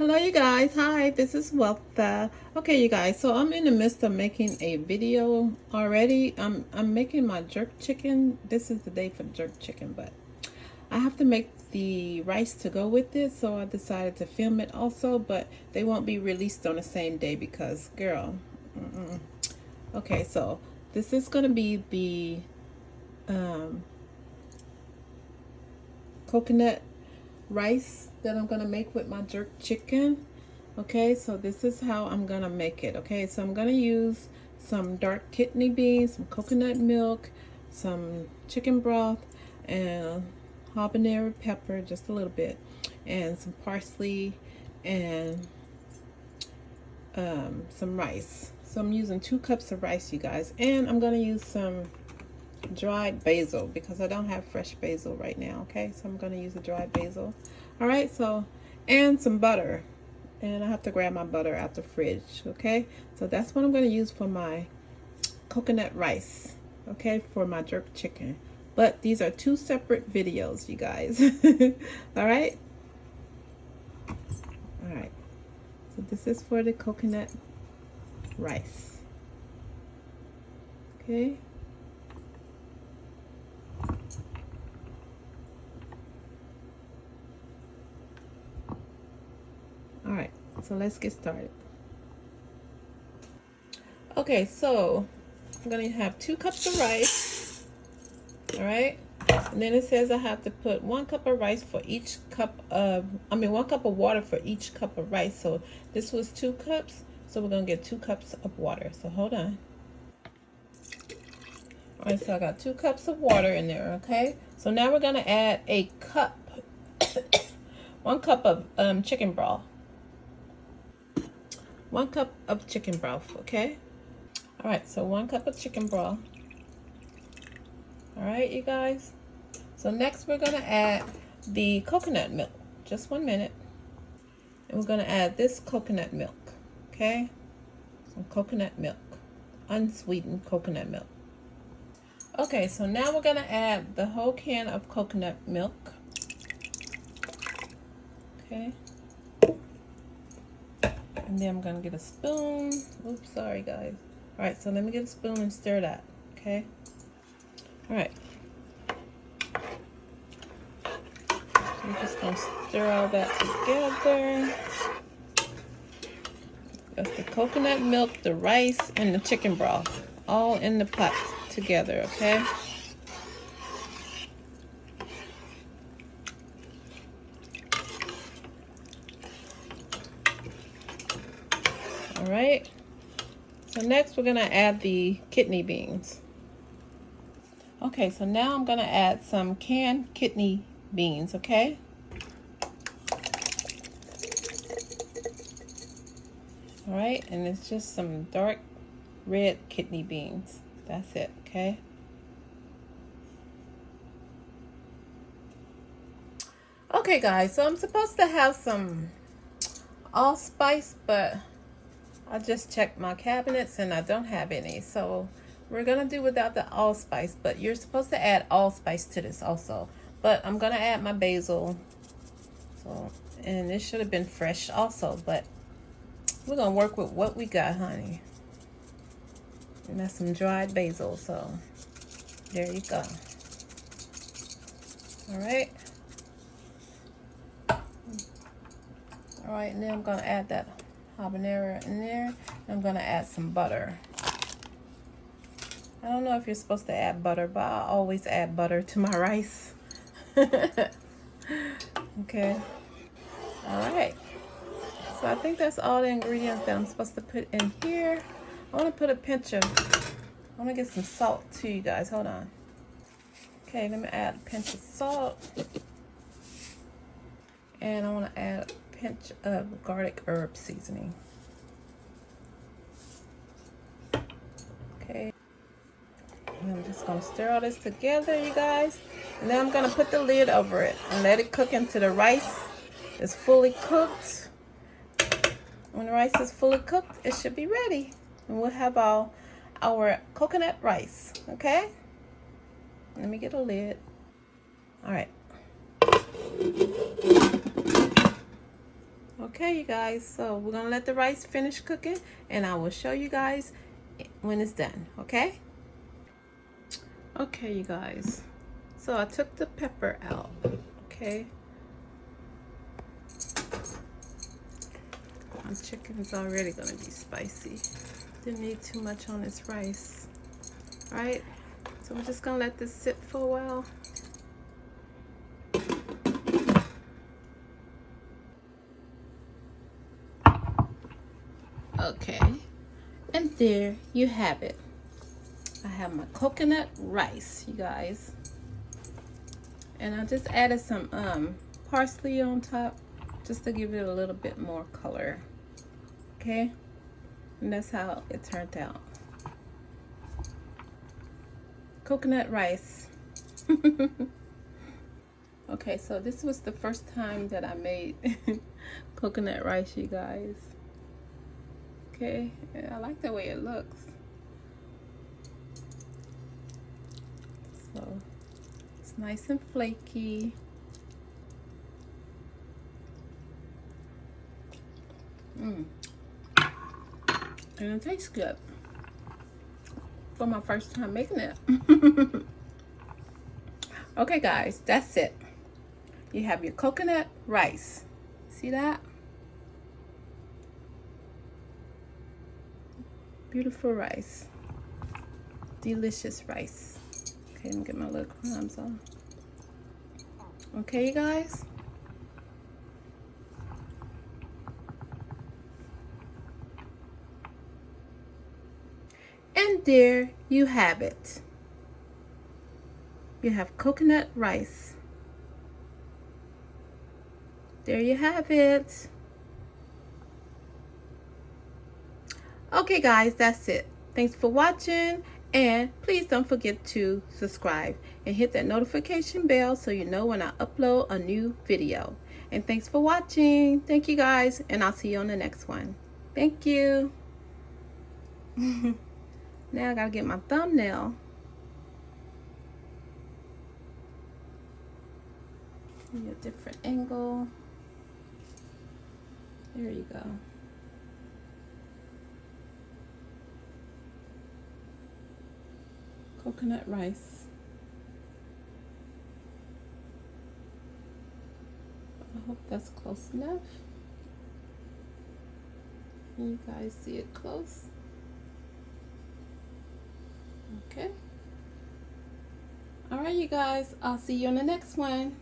Hello you guys, hi, this is Weltha. Okay you guys, so I'm in the midst of making a video already. I'm making my jerk chicken. This is the day for jerk chicken, but I have to make the rice to go with it, so I decided to film it also, but they won't be released on the same day because girl. Okay, so this is gonna be the coconut rice that I'm gonna make with my jerk chicken. Okay, so this is how I'm gonna make it. Okay, so I'm gonna use some dark kidney beans, some coconut milk, some chicken broth, and habanero pepper, just a little bit, and some parsley, and some rice. So I'm using 2 cups of rice, you guys, and I'm gonna use some dried basil because I don't have fresh basil right now. Okay, so I'm going to use a dried basil. All right, so and some butter, and I have to grab my butter out the fridge. Okay, so that's what I'm going to use for my coconut rice, okay, for my jerk chicken. But these are 2 separate videos, you guys. All right, so this is for the coconut rice. Okay. All right, so let's get started. Okay, so I'm gonna have 2 cups of rice. All right, and then it says I have to put 1 cup of rice for each cup of, 1 cup of water for each cup of rice. So this was 2 cups, so we're gonna get 2 cups of water. So hold on. All right, so I got 2 cups of water in there. Okay, so now we're gonna add a cup, 1 cup of chicken broth. 1 cup of chicken broth, okay? All right, so 1 cup of chicken broth. All right, you guys. So next we're gonna add the coconut milk. Just 1 minute. And we're gonna add this coconut milk, okay? Some coconut milk, unsweetened coconut milk. Okay, so now we're gonna add the whole can of coconut milk, okay? And then I'm gonna get a spoon. Oops, sorry guys. All right, so let me get a spoon and stir that, okay? All right. So we're just gonna stir all that together. That's the coconut milk, the rice, and the chicken broth, all in the pot together, okay? All right, so next we're gonna add the kidney beans. Okay, so now I'm gonna add some canned kidney beans, okay? All right, and it's just some dark red kidney beans. That's it, okay? Okay, guys, so I'm supposed to have some allspice, but I just checked my cabinets and I don't have any, so we're gonna do without the allspice, but you're supposed to add allspice to this also. But I'm gonna add my basil, so, and it should have been fresh also, but we're gonna work with what we got, honey. And that's some dried basil, so there you go. All right. All right, and then I'm gonna add that habanero in there. I'm gonna add some butter. I don't know if you're supposed to add butter, but I always add butter to my rice. Okay. All right. So I think that's all the ingredients that I'm supposed to put in here. I want to put a pinch of, I want to get some salt too, you guys. Hold on. Okay, let me add a pinch of salt. And I want to add a pinch of garlic herb seasoning. Okay. And I'm just going to stir all this together, you guys. And then I'm going to put the lid over it and let it cook until the rice is fully cooked. When the rice is fully cooked, it should be ready. And we'll have our coconut rice, okay? Let me get a lid. All right. Okay, you guys, so we're gonna let the rice finish cooking and I will show you guys when it's done. Okay, okay, you guys, so I took the pepper out. Okay, my chicken is already gonna be spicy. Didn't need too much on this rice. All right, so we're just gonna let this sit for a while. Okay, and there you have it. I have my coconut rice, you guys, and I just added some parsley on top just to give it a little bit more color. Okay, and that's how it turned out. Coconut rice. Okay, so this was the first time that I made coconut rice, you guys. Okay, and I like the way it looks. So it's nice and flaky. And it tastes good for my first time making it. Okay guys, that's it. You have your coconut rice. See that? Beautiful rice. Delicious rice. Okay, let me get my little crumbs on. Okay, you guys. And there you have it. You have coconut rice. There you have it. Okay guys, that's it. Thanks for watching, and please don't forget to subscribe and hit that notification bell so you know when I upload a new video. And thanks for watching. Thank you guys, and I'll see you on the next one. Thank you. Now I gotta get my thumbnail. Give me a different angle. There you go. Coconut rice. I hope that's close enough. Can you guys see it close? Okay. All right, you guys. I'll see you on the next one.